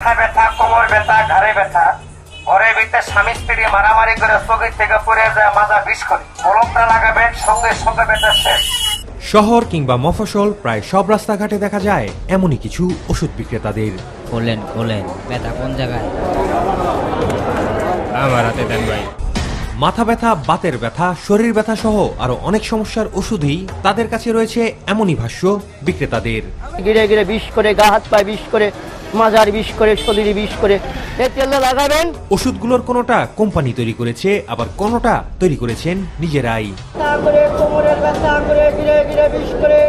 ব্যথা, কোমর ব্যথা, ঘাড়ে ব্যথা, ঘরের ভিতরে স্বামী স্ত্রী মারামারি করে চোখের থেকে পড়ে যায়, মাজা বিষ করে কলমটা লাগাবেন, সঙ্গে সঙ্গে ব্যথা শেষ। শহর কিংবা মফস্বল প্রায় সব রাস্তাঘাটে দেখা যায় এমনই কিছু ওষুধ বিক্রেতাদের। খোলেন ব্যথা কোন জায়গায়? আমার হাতে দেন ভাই। মাথা ব্যথা, বাতের ব্যথা, শরীর ব্যথা সহ আরো অনেক সমস্যার ওষুধই তাদের কাছে রয়েছে এমনই ভাষ্য বিক্রেতাদের। গিরে গিরে বিষ করে, গা হাত পায়ে বিষ করে, মাজার বিষ করে, শরীরে বিষ করে এই তেল লাগাবেন। ওষুধগুলোর কোনোটা কোম্পানি তৈরি করেছে, আবার কোনোটা তৈরি করেছেন নিজেরাই। কোমরের ব্যথা করে গিরে গিরে বিষ করে।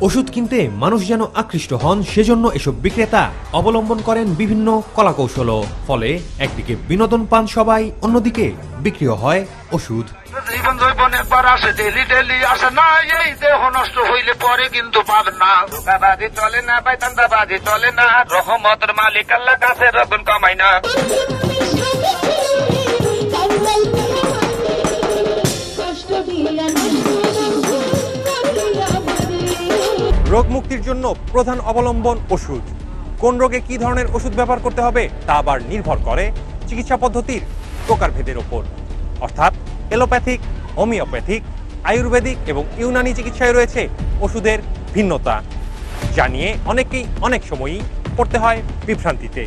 ওষুধ কিনতে মানুষ যেন আকৃষ্ট হন, সেজন্য এসব বিক্রেতা অবলম্বন করেন বিভিন্ন কলাকৌশল। ফলে একদিকে বিনোদন পান সবাই, অন্যদিকে বিক্রিও হয় ওষুধ। জীবন জৈবনের পর আসে ডেলি ডেলি আসে না, এই দেহ নষ্ট হইলে পরে কিন্তু পাবেন না। ধোকাবাজি চলে না, বাইতান্দাবাজি চলে না, রহমতের মালিক আল্লাহ কাছে রবেন কামাই না। রোগ মুক্তির জন্য প্রধান অবলম্বন ওষুধ। কোন রোগে কি ধরনের ওষুধ ব্যবহার করতে হবে তা আবার নির্ভর করে চিকিৎসা পদ্ধতির প্রকারভেদের ওপর। অর্থাৎ এলোপ্যাথিক, হোমিওপ্যাথিক, আয়ুর্বেদিক এবং ইউনানি চিকিৎসায় রয়েছে ওষুধের ভিন্নতা, যা নিয়ে অনেকেই অনেক সময়ই পড়তে হয় বিভ্রান্তিতে।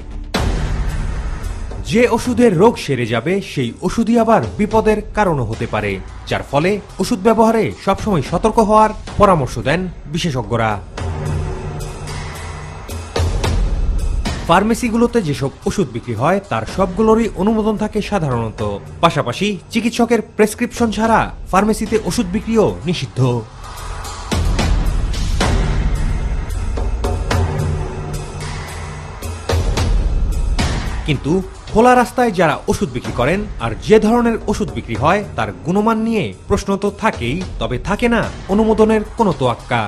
যে ওষুধের রোগ সেরে যাবে সেই ওষুধই আবার বিপদের কারণও হতে পারে, যার ফলে ওষুধ ব্যবহারে সবসময় সতর্ক হওয়ার পরামর্শ দেন বিশেষজ্ঞরা। ফার্মেসিগুলোতে যেসব ওষুধ বিক্রি হয় তার সবগুলোরই অনুমোদন থাকে সাধারণত। পাশাপাশি চিকিৎসকের প্রেসক্রিপশন ছাড়া ফার্মেসিতে ওষুধ বিক্রিও নিষিদ্ধ। কিন্তু খোলা রাস্তায় যারা ওষুধ বিক্রি করেন আর যে ধরনের ওষুধ বিক্রি হয় তার গুণমান নিয়ে প্রশ্ন তো থাকেই, তবে থাকে না অনুমোদনের কোনো তোয়াক্কা।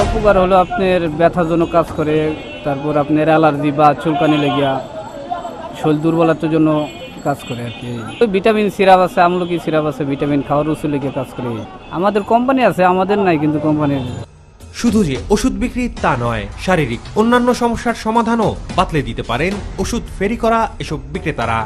উপকার হলো আপনার ব্যথার জন্য কাজ করে, তারপর আপনার অ্যালার্জি বা চুলকানি লেগিয়া শরীর দুর্বলতার জন্য কাজ করে আর কি। ভিটামিন সিরাপ আছে, আমলকি সিরাপ আছে, ভিটামিন খাওয়ার ওষুধ লেগে কাজ করে। আমাদের কোম্পানি আছে, আমাদের নাই কিন্তু কোম্পানির। শুধু যে ওষুধ বিক্রি তা নয়, শারীরিক অন্যান্য সমস্যার সমাধানও বাতলে দিতে পারেন ওষুধ ফেরি করা এসব বিক্রেতারা।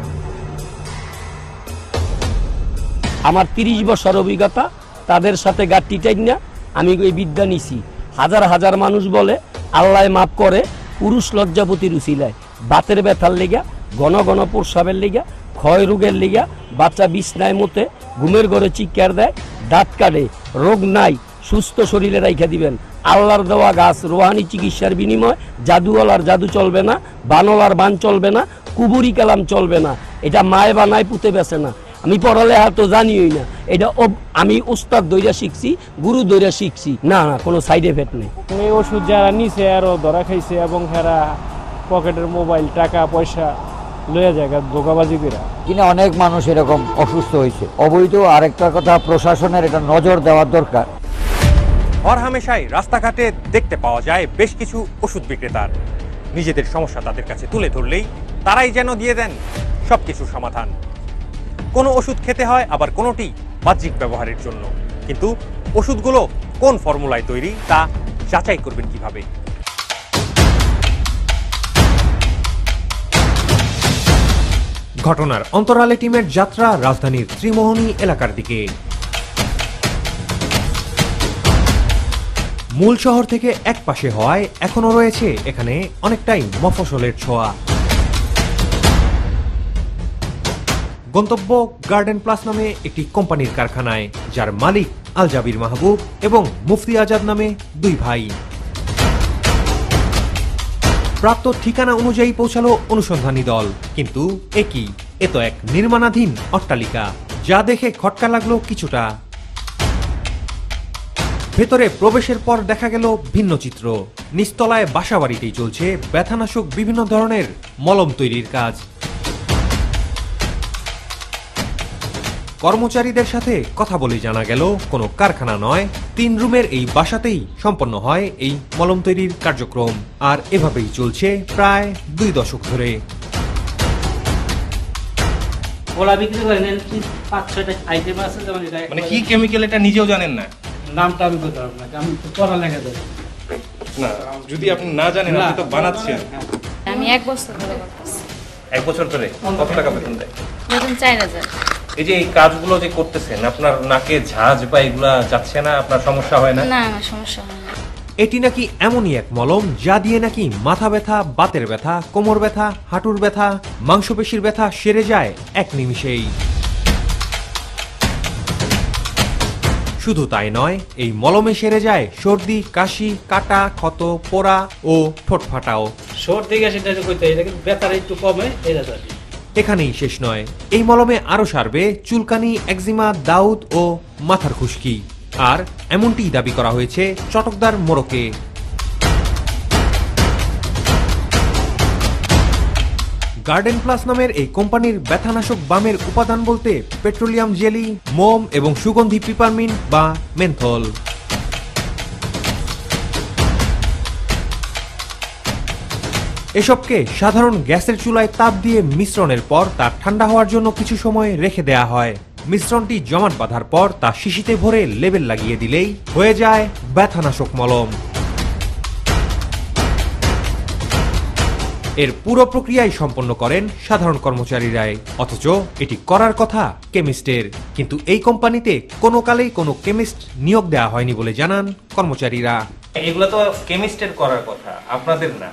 আমার 30 বছর অভিজ্ঞতা, তাদের সাথে গাঁটটি টাইনা আমি এই বিদ্যা নিছি। হাজার হাজার মানুষ বলে আল্লাহ মাফ করে পুরুষ লজ্জাপতির উচিলায়, বাতের ব্যথার লেগা, ঘন ঘন প্রস্রাবের লেগা, ক্ষয় রোগের লেগা, বাচ্চা বিছনায় মতে, ঘুমের ঘরে চিৎকার দেয়, দাঁত কাটে, রোগ নাই, সুস্থ শরীরে রাইখা দিবেন। আল্লাহর দেওয়া গাছ, রোহানি চিকিৎসার বিনিময় জাদুওয়ালার জাদু চলবে না, বানলার বান চলবে না, কুবুরি কালাম চলবে না। এটা মায় বা নাই পুঁতে বেছে না। আমি পড়ালেখা তো জানিই না, এটা আমি উস্তাদ দইরা শিখছি, গুরু দইরা শিখছি। না কোনো সাইড এফেক্ট নেই। এই ওষুধ যারা নিছে আরো ধরা খাইছে এবং যারা পকেটের মোবাইল, টাকা পয়সা লয়ে যায় ধোকাবাজি করে কিনা অনেক মানুষ এরকম অসুস্থ হয়েছে। অবৈধ আরেকটা কথা, প্রশাসনের এটা নজর দেওয়ার দরকার। হরহামেশাই রাস্তাঘাটে দেখতে পাওয়া যায় বেশ কিছু ওষুধ বিক্রেতার। নিজেদের সমস্যা তাদের কাছে তুলে ধরলেই তারাই যেন দিয়ে দেন সবকিছু সমাধান। কোনো ওষুধ খেতে হয়, আবার কোনোটি বাহ্যিক ব্যবহারের জন্য। কিন্তু ওষুধগুলো কোন ফর্মুলায় তৈরি তা যাচাই করবেন কিভাবে? ঘটনার অন্তরালে টিমের যাত্রা রাজধানীর ত্রিমোহনী এলাকার দিকে। মূল শহর থেকে এক পাশে হওয়ায় এখনো রয়েছে এখানে অনেকটাই মফস্বলের ছোঁয়া। গন্তব্য গার্ডেন প্লাস নামে একটি কোম্পানির কারখানায়, যার মালিক আল জাবির মাহবুব এবং মুফতি আজাদ নামে দুই ভাই। প্রাপ্ত ঠিকানা অনুযায়ী পৌঁছালো অনুসন্ধানী দল, কিন্তু এ তো এক নির্মাণাধীন অট্টালিকা, যা দেখে খটকা লাগলো কিছুটা। ভেতরে প্রবেশের পর দেখা গেল ভিন্ন চিত্র। নিচতলায় বাসাবাড়িতেই চলছে ব্যথানাশক বিভিন্ন ধরনের মলম তৈরির কাজ। কর্মচারীদের সাথে কথা বলে জানা গেল কোনো কারখানা নয়, 3 রুমের এই বাসাতেই সম্পন্ন হয় এই মলম তৈরির কার্যক্রম। আর এভাবেই চলছে প্রায় 2 দশক ধরে। মানে কি কেমিক্যাল এটা নিজেও জানেন না? নামটা আমি বলতে পারবো না, আমি তো পড়ালেখা জানি। না, যদি আপনি না জানেন, আপনি তো বানাচ্ছেন। আমি 1 বছর ধরে করতেছি। 1 বছর ধরে কত টাকা বেতন দেয়? বেতন 4000। এই যে এই কাজগুলো যে করতেছেন, আপনার নাকে ঝাঁজ বা এগুলা যাচ্ছে না? আপনার সমস্যা হয় না? না, আমার সমস্যা হয় না। এটি নাকি এমনই এক মলম যা দিয়ে নাকি মাথা ব্যথা, বাতের ব্যথা, কোমর ব্যথা, হাঁটুর ব্যথা, মাংসপেশির ব্যথা সেরে যায় এক নিমিষেই। শুধু তাই নয়, এই মলমে সেরে যায় সর্দি, কাশি, কাটা, ক্ষত, পোড়া ও ঠোঁট ফাটাও। সর্দি কাশি এটা কিন্তু ব্যথাটা একটু কমে, এটা জানি। এখানেই শেষ নয়, এই মলমে আরো সারবে চুলকানি, একজিমা, দাউদ ও মাথার খুশকি। আর এমনটিই দাবি করা হয়েছে চটকদার মোড়কে। গার্ডেন প্লাস নামের এই কোম্পানির ব্যথানাশক বামের উপাদান বলতে পেট্রোলিয়াম জেলি, মোম এবং সুগন্ধি পিপারমিন্ট বা মেন্থল। এসবকে সাধারণ গ্যাসের চুলায় তাপ দিয়ে মিশ্রণের পর তা ঠান্ডা হওয়ার জন্য কিছু সময় রেখে দেয়া হয়। মিশ্রণটি জমাট বাঁধার পর তা শিশিতে ভরে লেবেল লাগিয়ে দিলেই হয়ে যায় ব্যথানাশক মলম। এর পুরো প্রক্রিয়াই সম্পন্ন করেন সাধারণ কর্মচারীরাই, অথচ এটি করার কথা কেমিস্টের। কিন্তু এই কোম্পানিতে কোনো কালেই কোনো কেমিস্ট নিয়োগ দেওয়া হয়নি বলে জানান কর্মচারীরা। এগুলো তো কেমিস্টের করার কথা, আপনাদের না।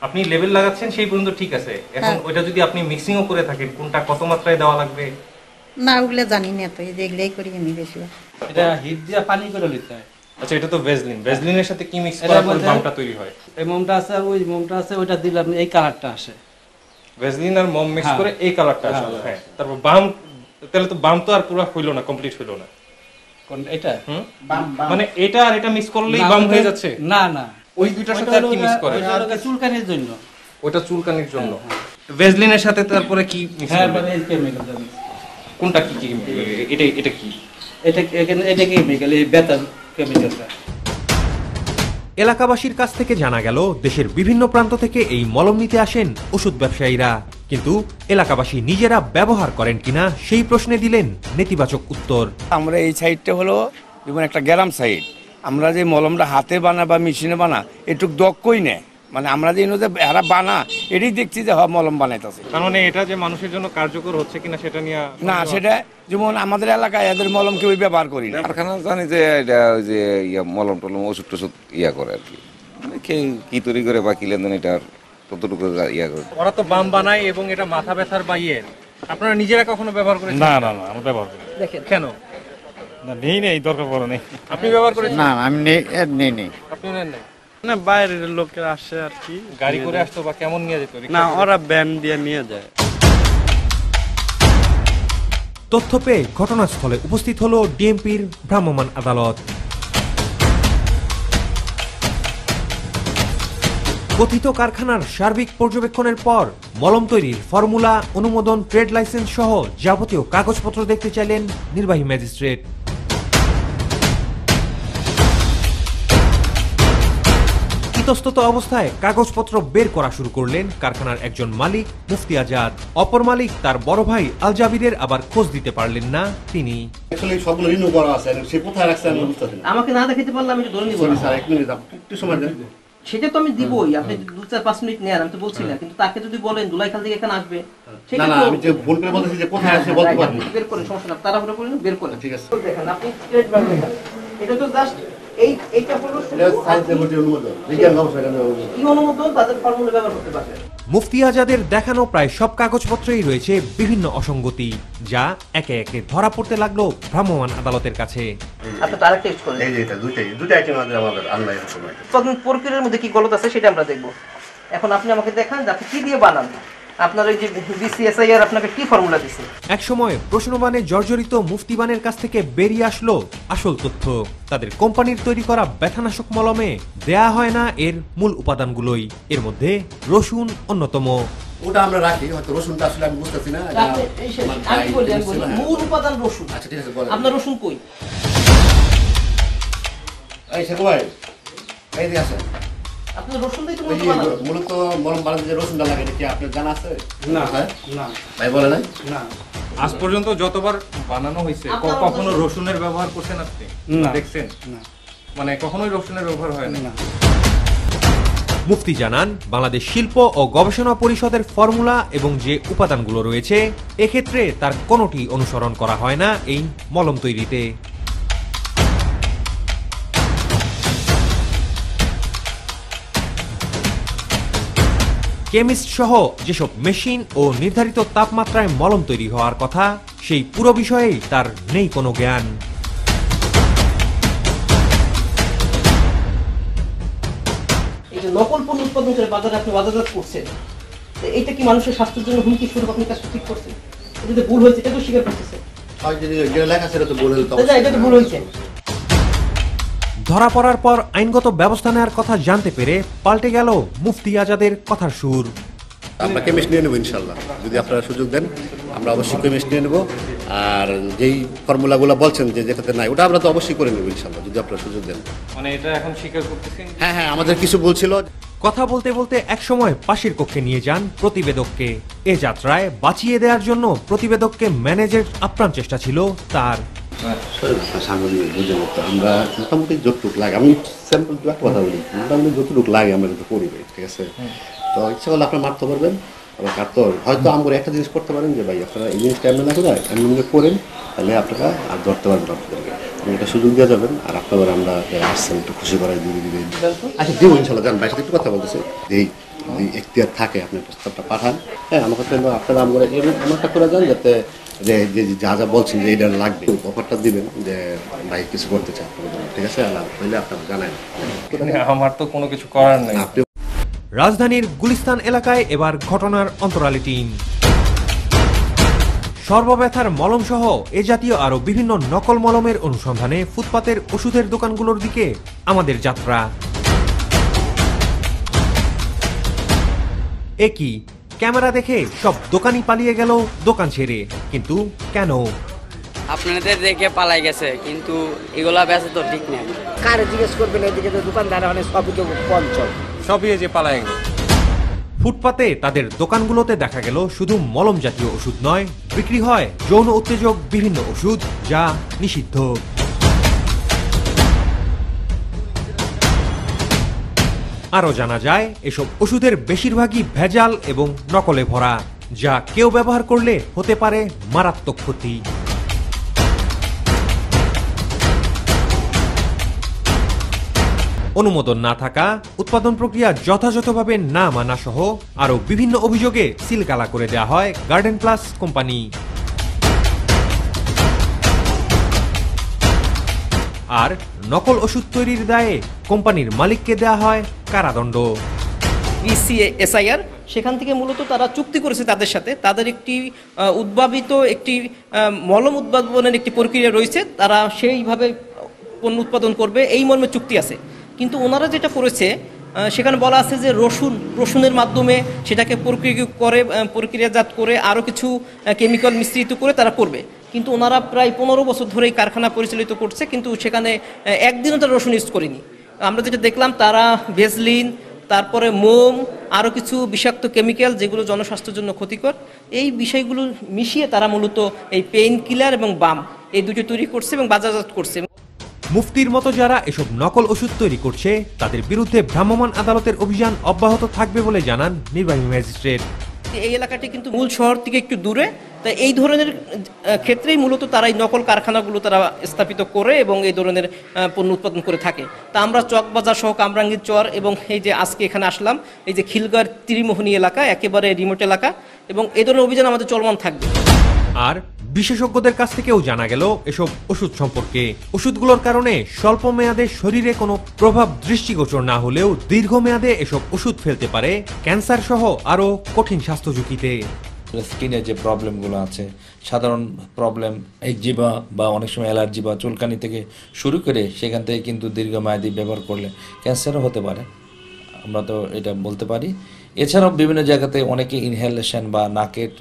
আপনি লেবেল লাগাচ্ছেন সেই পর্যন্ত ঠিক আছে, এখন ওইটা যদি আপনি মিক্সিংও করে থাকেন, কোনটা কত মাত্রায় দেওয়া লাগবে না ওগুলো জানি না, তো এই যে এগুলাই করি আমি বেশি। এটা হিট দিয়ে পানি করে নিতে হয়। আচ্ছা, এটা তো ভেসলিন, ভেসলিনের সাথে কি মিক্স করার পর বামটা তৈরি হয়? এই মোমটা আছে আর ওই মোমটা আছে, ওইটা দিলে আপনি এই কালারটা আসে। ভেসলিন আর মোম মিক্স করে এই কালারটা আসে। হ্যাঁ, তারপর বাম, তাহলে তো বাম তো আর পুরো হইলো না, কমপ্লিট হইলো না। কোন এটা? মানে এটা আর এটা মিক্স করলেই বাম হয়ে যাচ্ছে? না না, ওই দুইটার সাথে আর কি মিক্স করে? ওটা চুলকানির জন্য। ওটা চুলকানির জন্য। ভেসলিনের সাথে তারপরে কি মিক্স হ্যাঁ, করবে? মানে এই কেমিক্যাল দেবে। কোনটা কি কি? এটা কি? এটা কেমিক্যাল, এই ব্যথা কেমিক্যালটা। এলাকাবাসীর কাছ থেকে জানা গেল, দেশের বিভিন্ন প্রান্ত থেকে এই মলম নিতে আসেন ওষুধ ব্যবসায়ীরা, কিন্তু এলাকাবাসী নিজেরা ব্যবহার করেন কিনা সেই প্রশ্নে দিলেন নেতিবাচক উত্তর। আমরা এই সাইডটা হলো যেমন একটা গ্রাম সাইড, আমরা যে মলমটা হাতে বানা বা মেশিনে বানা এটুক দক্ষই নেই, মানে আমরা যে এরা বানা এটাই দেখছি যে মলম বানাইতেছে। তার মানে এটা যে মানুষের জন্য কার্যকর হচ্ছে কিনা সেটা নিয়ে না, সেটা যেমন আমাদের এলাকায় এদের মলম কেউ ব্যবহার করি না। কারখানা জানি যে এটা যে মলম টলম ওষুধ টষুধ করে আর কি, মানে কে কি তৈরি করে বা কি লেনদেন এটার ততটুকু করে। ওরা তো বাম বানায় এবং এটা মাথা ব্যথার বা ইয়ের। আপনারা নিজেরা কখনো ব্যবহার করেছেন? না না না, আমরা ব্যবহার করি। দেখেন কেন? না, নেই দরকার পড়ে নেই। আপনি ব্যবহার করেছেন? না, আমি নেই। আপনি নেন নাই? না, বাইরের লোকেরা আসে আর কি, গাড়ি করে আসতো বা কেমন নিয়ে যেত? না, ওরা ব্যান দিয়ে নিয়ে যায়। তথ্য পেয়ে ঘটনাস্থলে উপস্থিত হলো ডিএমপির ভ্রাম্যমাণ আদালত। কথিত কারখানার সার্বিক পর্যবেক্ষণের পর মলম তৈরির ফর্মুলা, অনুমোদন, ট্রেড লাইসেন্স সহ যাবতীয় কাগজপত্র দেখতে চাইলেন নির্বাহী ম্যাজিস্ট্রেট। ইতস্তত অবস্থায় কাগজপত্র বের করা শুরু করলেন কারখানার একজন মালিক মুফতি আজাদ। অপর মালিক তার বড় ভাই আল জাবিরের আবার খোঁজ দিতে পারলেন না তিনি। সবগুলো রিনিউ করা আছে, সে কোথায় রাখছে আমি বুঝতে পারছি না। আমাকে না দেখাতে পারলে আমি ধরে নিব না। স্যার, 1 মিনিট একটু সময় দেন। সেটা তো আমি দিবই, আপনি 2-4-5 মিনিট নেন, আমি তো বলছি না, কিন্তু তাকে যদি বলেন দুলাইখাল থেকে এখানে আসবে, না না, আমি যে ফোন করে বলতেছি যে কোথায় আছে বলতে পারবেন। বের করেন, সমস্যা না, তাড়াহুড়ো করেন, বের করেন। ঠিক আছে, দেখেন আপনি স্ট্রেট বার দেখেন, এটা তো জাস্ট এইটা হলো সাইজ লেভেল অনুমোদন, বিজ্ঞান গবেষণা কি অনুমোদন, তাদের ফর্মুলা ব্যবহার করতে পারবে। মুফতি আজাদের দেখানো প্রায় সব কাগজপত্রেই রয়েছে বিভিন্ন অসঙ্গতি, যা একে একে ধরা পড়তে লাগলো ভ্রাম্যমাণ আদালতের কাছে। আপনি তার টেস্ট করেন, এই যে এটা দুইটা আইটেম আমাদের আনলাইন সময়। তখন প্রক্রিয়ার মধ্যে কি গলত আছে সেটা আমরা দেখব। এখন আপনি আমাকে দেখান যে আপনি কি দিয়ে বানান, আপনার ওই যে বিসিএসআইআর আপনাকে কি ফর্মুলা দিছে। একসময় প্রশ্নবাণে জর্জরিত মুফতিবানের কাছ থেকে বেরিয়ে আসলো আসল তথ্য। তাদের কোম্পানির তৈরি করা ব্যথানাশক মলমে দেয়া হয় না এর মূল উপাদানগুলোই, এর মধ্যে রসুন অন্যতম। ওটা আমরা রাখি, হয়তো রসুনটা আসলে আমি বুঝতেছি না। আমি বলি মূল উপাদান রসুন। আচ্ছা ঠিক আছে, বলেন আপনার রসুন কই? এই শেখ ভাই, এই যে আছে আপনার রসুন দিয়ে তো মূলত মলম বানাতে যে রসুনটা লাগে, কি আপনার জানা আছে? না না ভাই, বলে নাই না। আজ পর্যন্ত যতবার বানানো হয়েছে কখনো রসুনের ব্যবহার করছেন আপনি? দেখছেন? মানে কখনোই রসুনের ব্যবহার হয় না। মুফতি জানান, বাংলাদেশ শিল্প ও গবেষণা পরিষদের ফর্মুলা এবং যে উপাদানগুলো রয়েছে এক্ষেত্রে তার কোনোটি অনুসরণ করা হয় না এই মলম তৈরিতে। কেমিস্ট সহ যেসব মেশিন ও নির্ধারিত তাপমাত্রায় মলম তৈরি হওয়ার কথা সেই পুরো বিষয়েই তার নেই কোনো জ্ঞান। এই যে নকল পণ্য উৎপাদন করে বাজারে আপনি বাজারজাত করছেন, এইটা কি মানুষের স্বাস্থ্যের জন্য হুমকি স্বরূপ আপনি কাজ ঠিক করছেন? এটা যে ভুল হয়েছে এটা তো স্বীকার করতেছে। এটা তো ভুল হয়েছে। ধরা পড়ার পর আইনগত ব্যবস্থা নেওয়ার কথা জানতে পেরে পাল্টে গেল মুফতি আজাদের কথার সুর। আমরা কেমিস্ট নিয়ে নেবো ইনশাল্লাহ, যদি আপনারা সুযোগ দেন আমরা অবশ্যই কেমিস্ট নিয়ে নেবো। আর যেই ফর্মুলাগুলো বলছেন যে যেটাতে নাই ওটা আমরা তো অবশ্যই করে নেবো ইনশাল্লাহ, যদি আপনারা সুযোগ দেন। মানে এটা এখন স্বীকার করতেছেন? হ্যাঁ, আমাদের কিছু বলছিল। কথা বলতে বলতে একসময় পাশের কক্ষে নিয়ে যান প্রতিবেদককে। এ যাত্রায় বাঁচিয়ে দেওয়ার জন্য প্রতিবেদককে ম্যানেজের আপ্রাণ চেষ্টা ছিল তার। আমরা মোটামুটি যতটুক লাগে, আমি স্যাম্পল কথা বলি, মোটামুটি যতটুক লাগে আমরা কিন্তু করি ভাই, ঠিক আছে? তো ইচ্ছা করলে আপনারা মারতে পারবেন, আবার কাটতে পারবেন। হয়তো আমরা একটা জিনিস করতে পারেন যে ভাই আপনারা এই জিনিসটা এমনি না করে এমনি করেন, তাহলে আপনারা আর ধরতে পারবেন আপনাদেরকে, একটা সুযোগ দেওয়া যাবেন। আর আপনাদের আমরা আসছেন একটু খুশি করাই দিয়ে দিবেন। আচ্ছা দিব ইনশাল্লাহ। জান ভাই সাথে একটু কথা বলতেছে, এই এখতিয়ার থাকে আপনি প্রস্তাবটা পাঠান। হ্যাঁ, আমাকে আপনারা আমরা এমনটা করে যান যাতে যে যা যা বলছেন যে এটা লাগবে অফারটা দিবেন যে ভাই কিছু করতে চান, ঠিক আছে? আল্লাহ হইলে আপনারা জানাই। আমার তো কোনো কিছু করার নেই। রাজধানীর গুলিস্তান এলাকায় এবার ঘটনার অন্তরালে টিম। সর্বব্যথার মলম সহ এ জাতীয় আরো বিভিন্ন নকল মলমের অনুসন্ধানে ফুটপাতের ওষুধের দোকানগুলোর দিকে আমাদের যাত্রা। একই ক্যামেরা দেখে সব দোকানি পালিয়ে গেল দোকান ছেড়ে, কিন্তু কেন? আপনাদের দেখে পালাই গেছে, কিন্তু এগুলা বেচা তো ঠিক নেই। কারে জিজ্ঞেস করবেন, এদিকে তো দোকানদার অনেক সবই তো পঞ্চল, সবই যে পালাই গেল। ফুটপাতে তাদের দোকানগুলোতে দেখা গেল শুধু মলম জাতীয় ওষুধ নয়, বিক্রি হয় যৌন উত্তেজক বিভিন্ন ওষুধ, যা নিষিদ্ধ। আরো জানা যায় এসব ওষুধের বেশিরভাগই ভেজাল এবং নকলে ভরা, যা কেউ ব্যবহার করলে হতে পারে মারাত্মক ক্ষতি। অনুমোদন না থাকা, উৎপাদন প্রক্রিয়া যথাযথভাবে না মানা সহ আরো বিভিন্ন অভিযোগে সিলগালা করে দেওয়া হয় গার্ডেন প্লাস কোম্পানি। আর নকল ওষুধ তৈরির দায়ে কোম্পানির মালিককে দেওয়া হয় কারাদণ্ড। BCSIR সেখান থেকে মূলত তারা চুক্তি করেছে তাদের সাথে, তাদের একটি উদ্ভাবিত একটি মলম উদ্ভাবনের একটি প্রক্রিয়া রয়েছে, তারা সেইভাবে পণ্য উৎপাদন করবে এই মর্মে চুক্তি আছে। কিন্তু ওনারা যেটা করেছে সেখানে বলা আছে যে রসুনের মাধ্যমে সেটাকে প্রক্রিয়াজাত করে আরও কিছু কেমিক্যাল মিশ্রিত করে তারা করবে। কিন্তু ওনারা প্রায় 15 বছর ধরেই কারখানা পরিচালিত করছে, কিন্তু সেখানে একদিনও তারা রসুন ইউজ করেনি। আমরা যেটা দেখলাম তারা ভেসলিন, তারপরে মোম, আরও কিছু বিষাক্ত কেমিক্যাল যেগুলো জনস্বাস্থ্যের জন্য ক্ষতিকর, এই বিষয়গুলো মিশিয়ে তারা মূলত এই পেইন কিলার এবং বাম এই দুটো তৈরি করছে এবং বাজারজাত করছে। মুফতির মতো যারা এসব নকল ওষুধ তৈরি করছে তাদের বিরুদ্ধে ভ্রাম্যমাণ আদালতের অভিযান অব্যাহত থাকবে বলে জানান নির্বাহী ম্যাজিস্ট্রেট। এই এলাকাটি কিন্তু মূল শহর থেকে একটু দূরে, তাই এই ধরনের ক্ষেত্রেই মূলত তারা এই নকল কারখানাগুলো তারা স্থাপিত করে এবং এই ধরনের পণ্য উৎপাদন করে থাকে। তা আমরা চকবাজার সহ কামরাঙ্গীর চর এবং এই যে আজকে এখানে আসলাম এই যে খিলগাঁর ত্রিমোহনী এলাকা, একেবারে রিমোট এলাকা, এবং এই ধরনের অভিযান আমাদের চলমান থাকবে। আর বিশেষজ্ঞদের কাছ থেকেও জানা গেল এসব ওষুধ সম্পর্কে। ওষুধগুলোর কারণে স্বল্প মেয়াদে শরীরে কোনো প্রভাব দৃষ্টিগোচর না হলেও দীর্ঘমেয়াদে এসব ওষুধ ফেলতে পারে ক্যান্সার সহ আরো কঠিন স্বাস্থ্য ঝুঁকিতে। স্কিনের যে প্রবলেমগুলো আছে, সাধারণ প্রবলেম একজিমা বা অনেক সময় অ্যালার্জি বা চুলকানি থেকে শুরু করে সেখান থেকে কিন্তু দীর্ঘমেয়াদী ব্যবহার করলে ক্যান্সারও হতে পারে, আমরা তো এটা বলতে পারি। এছাড়াও বিভিন্ন জায়গাতে অনেকে ইনহেলেশন বা নাকের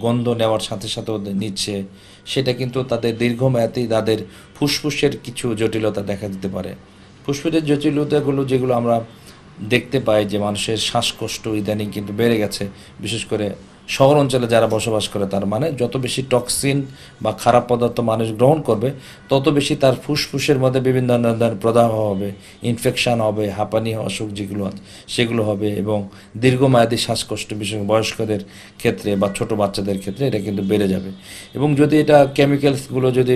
গন্ধ নেওয়ার সাথে সাথেও নিচ্ছে, সেটা কিন্তু তাদের দীর্ঘমেয়াদী তাদের ফুসফুসের কিছু জটিলতা দেখা দিতে পারে। ফুসফুসের জটিলতাগুলো যেগুলো আমরা দেখতে পাই যে মানুষের শ্বাসকষ্ট ইদানিং কিন্তু বেড়ে গেছে, বিশেষ করে শহর অঞ্চলে যারা বসবাস করে তার মানে যত বেশি টক্সিন বা খারাপ পদার্থ মানুষ গ্রহণ করবে তত বেশি তার ফুসফুসের মধ্যে বিভিন্ন ধরনের প্রদাহ হবে, ইনফেকশন হবে, হাঁপানি অসুখ যেগুলো আছে সেগুলো হবে এবং দীর্ঘমেয়াদী শ্বাসকষ্ট বিশেষ বয়স্কদের ক্ষেত্রে বা ছোট বাচ্চাদের ক্ষেত্রে এটা কিন্তু বেড়ে যাবে। এবং যদি এটা কেমিক্যালসগুলো যদি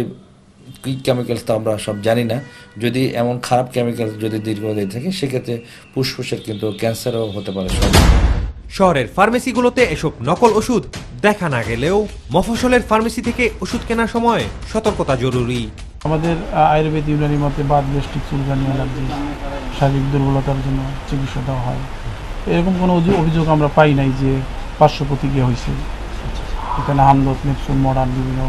কি কেমিক্যালস তো আমরা সব জানি না, যদি এমন খারাপ কেমিক্যাল যদি দীর্ঘদিন থাকে সেক্ষেত্রে ফুসফুসের কিন্তু ক্যান্সারও হতে পারে। শহরের ফার্মেসিগুলোতে এসব নকল ওষুধ দেখা না গেলেও মফস্বলের ফার্মেসি থেকে ওষুধ কেনার সময় সতর্কতা জরুরি। আমাদের আয়ুর্বেদ ইউনানি মতে বাত, গ্যাস্ট্রিক, চুলকানি, অ্যালার্জি, শারীরিক দুর্বলতার জন্য চিকিৎসা দেওয়া হয়। এরকম কোনো অভিযোগ আমরা পাই নাই যে পার্শ্ব প্রতিক্রিয়া হয়েছে। এখানে হামদর্দ, নেপসুন, মডার্ন বিভিন্ন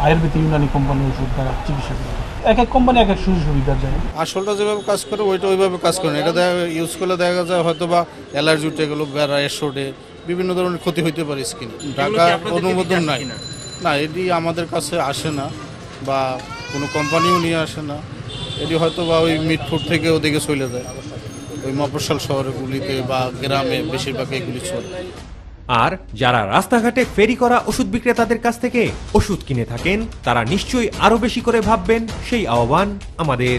আয়ুর্বেদ ইউনানি কোম্পানির ওষুধ দ্বারা চিকিৎসা করা হয়। এক এক কোম্পানি এক এক সুযোগ সুবিধা দেয়। আসলটা যেভাবে কাজ করে ওইটা ওইভাবে কাজ করে না। এটা ইউজ করলে দেখা যায় হয়তো বা অ্যালার্জি উঠে গেলো, বেড়া, এসোডে বিভিন্ন ধরনের ক্ষতি হইতে পারে স্কিনে। ঢাকা অনুমোদন নাই, না এটি আমাদের কাছে আসে না বা কোনো কোম্পানিও নিয়ে আসে না। এটি হয়তো বা ওই মিটফুট থেকে ওদিকে চলে যায়, ওই মফস্বল শহরগুলিতে বা গ্রামে বেশিরভাগ এগুলি চলে। আর যারা রাস্তাঘাটে ফেরি করা ওষুধ বিক্রেতাদের কাছ থেকে ওষুধ কিনে থাকেন তারা নিশ্চয়ই আরো বেশি করে ভাববেন সেই আহ্বান আমাদের।